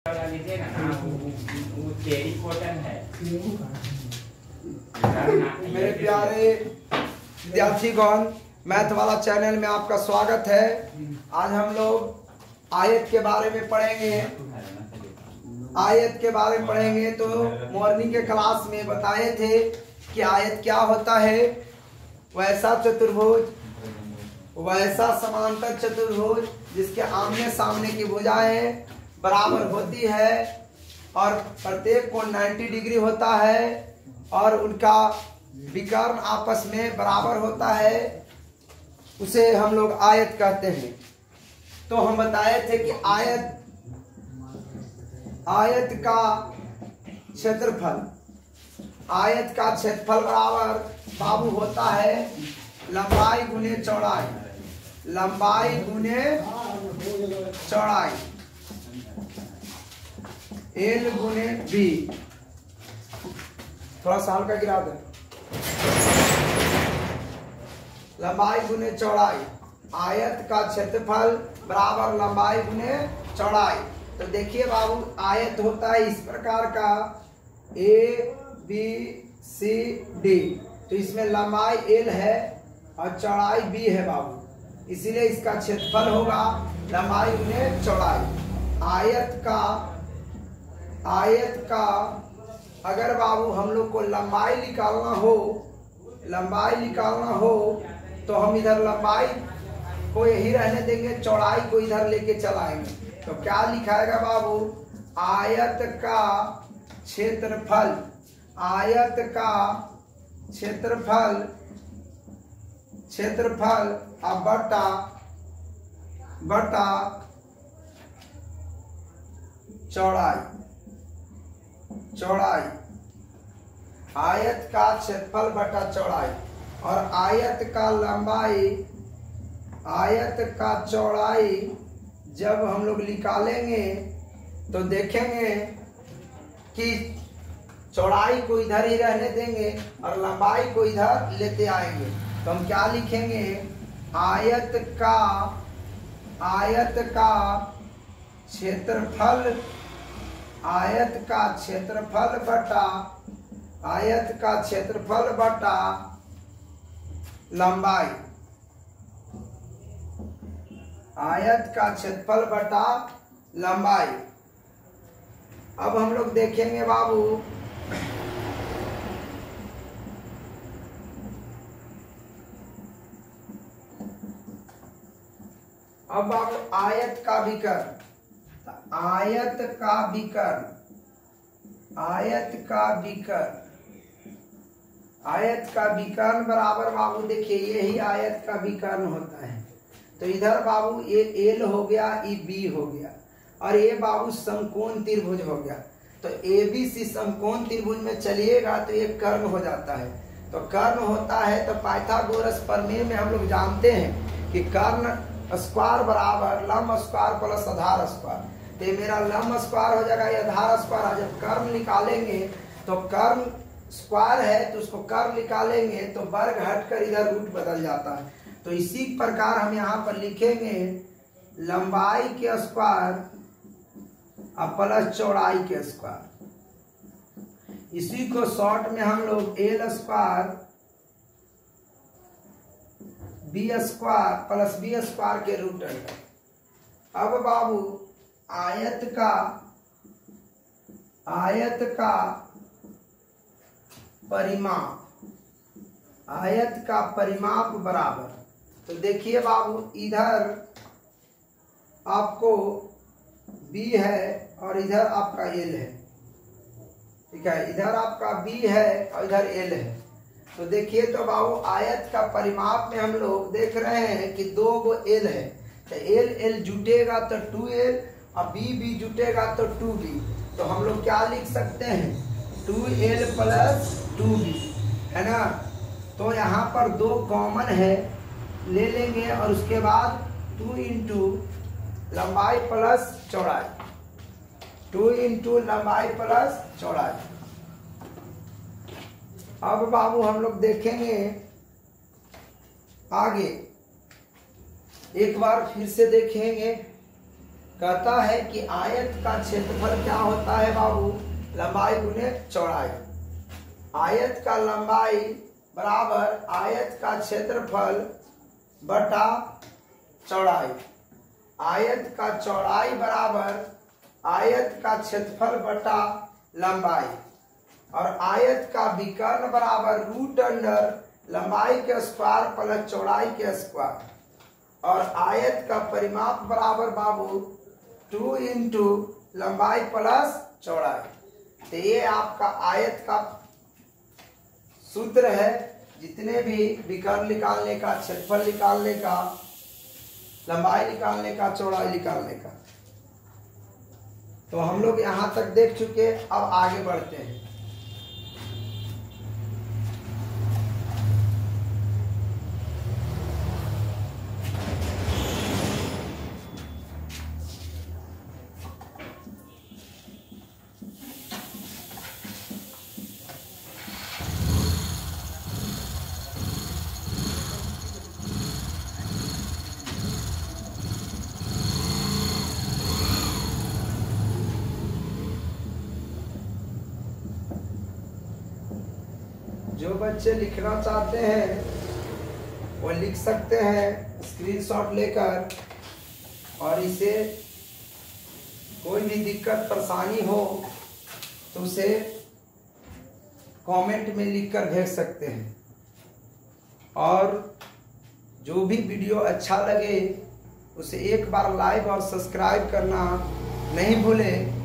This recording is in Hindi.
मेरे प्यारे विद्यार्थीगण, मैथ वाला चैनल में आपका स्वागत है। आज हम लोग आयत के बारे में पढ़ेंगे। आयत के बारे में पढ़ेंगे तो मॉर्निंग के क्लास में बताए थे कि आयत क्या होता है। वैसा चतुर्भुज, वैसा समांतर चतुर्भुज जिसके आमने सामने की भुजाएं बराबर होती है और प्रत्येक कोण 90 डिग्री होता है और उनका विकर्ण आपस में बराबर होता है, उसे हम लोग आयत कहते हैं। तो हम बताए थे कि आयत का क्षेत्रफल, आयत का क्षेत्रफल बराबर बाबू होता है लंबाई गुने चौड़ाई, लंबाई गुने चौड़ाई, एल गुने बी। थोड़ा सा हल्का गिरा दे। लंबाई गुने चौड़ाई, आयत का क्षेत्रफल बराबर लंबाई गुने चौड़ाई। तो देखिए बाबू, आयत होता है इस प्रकार का ए बी सी डी। तो इसमें लंबाई एल है और चौड़ाई बी है बाबू, इसीलिए इसका क्षेत्रफल होगा लंबाई गुने चौड़ाई। आयत का अगर बाबू हम लोग को लंबाई निकालना हो तो हम इधर लंबाई को यही रहने देंगे, चौड़ाई को इधर लेके चलाएंगे। तो क्या लिखाएगा बाबू, आयत का क्षेत्रफल, आयत का क्षेत्रफल अब बटा चौड़ाई, आयत का क्षेत्रफल बटा चौड़ाई। और आयत का लंबाई, आयत का चौड़ाई जब हम लोग निकालेंगे तो देखेंगे कि चौड़ाई को इधर ही रहने देंगे और लंबाई को इधर लेते आएंगे। तो हम क्या लिखेंगे, आयत का क्षेत्रफल, आयत का क्षेत्रफल बटा लंबाई, आयत का क्षेत्रफल बटा लंबाई। अब हम लोग देखेंगे बाबू, अब बाबू आयत का विकर्ण, आयत का विकर्ण बराबर बाबू देखिए यही आयत का विकर्ण होता है। तो इधर बाबू ये एल हो गया, ये बी हो गया और ये बाबू समकोण त्रिभुज हो गया। तो ए बी सी समकोण त्रिभुज में चलिएगा तो ये कर्ण हो जाता है। तो कर्ण होता है तो पाइथागोरस प्रमेय में हम लोग जानते हैं कि कर्ण स्क्वायर बराबर लंब स्क्वायर प्लस आधार स्क्वायर। तो ये मेरा लंब स्क्वायर हो जाएगा, ये आधार स्क्वायर। जब कर्ण निकालेंगे तो कर्ण स्क्वायर है तो उसको कर्ण निकालेंगे तो वर्ग हटकर इधर रूट बदल जाता है। तो इसी प्रकार हम यहाँ पर लिखेंगे लंबाई के स्क्वायर और प्लस चौड़ाई के स्क्वायर। इसी को शॉर्ट में हम लोग L square B square plus B square के रूट अंडर। अब बाबू आयत का परिमाप बराबर। तो देखिए बाबू, इधर आपको B है और इधर आपका L है, ठीक है। इधर आपका B है और इधर L है। तो देखिए तो बाबू आयत का परिमाप में हम लोग देख रहे हैं कि 2 गो L है। तो L जुटेगा तो 2L और B जुटेगा तो 2B। तो हम लोग क्या लिख सकते हैं, 2L प्लस 2B, है ना। तो यहाँ पर 2 कॉमन है, ले लेंगे और उसके बाद 2 इंटू लंबाई प्लस चौड़ाई, 2 इंटू लंबाई प्लस चौड़ाई। अब बाबू हम लोग देखेंगे आगे, एक बार फिर से देखेंगे कहता है कि आयत का क्षेत्रफल क्या होता है बाबू, लंबाई गुने चौड़ाई। आयत का लंबाई बराबर आयत का क्षेत्रफल बटा चौड़ाई। आयत का चौड़ाई बराबर आयत का क्षेत्रफल बटा लंबाई। और आयत का विकर्ण बराबर रूट अंडर लंबाई के स्क्वायर प्लस चौड़ाई के स्क्वायर। और आयत का परिमाप बराबर बाबू 2 इंटू लंबाई प्लस चौड़ाई। तो ये आपका आयत का सूत्र है। जितने भी विकर्ण निकालने का, क्षेत्रफल निकालने का, लंबाई निकालने का, चौड़ाई निकालने का। तो हम लोग यहां तक देख चुके, अब आगे बढ़ते हैं। जो बच्चे लिखना चाहते हैं वो लिख सकते हैं स्क्रीनशॉट लेकर, और इसे कोई भी दिक्कत परेशानी हो तो उसे कमेंट में लिखकर भेज सकते हैं। और जो भी वीडियो अच्छा लगे उसे एक बार लाइक और सब्सक्राइब करना नहीं भूलें।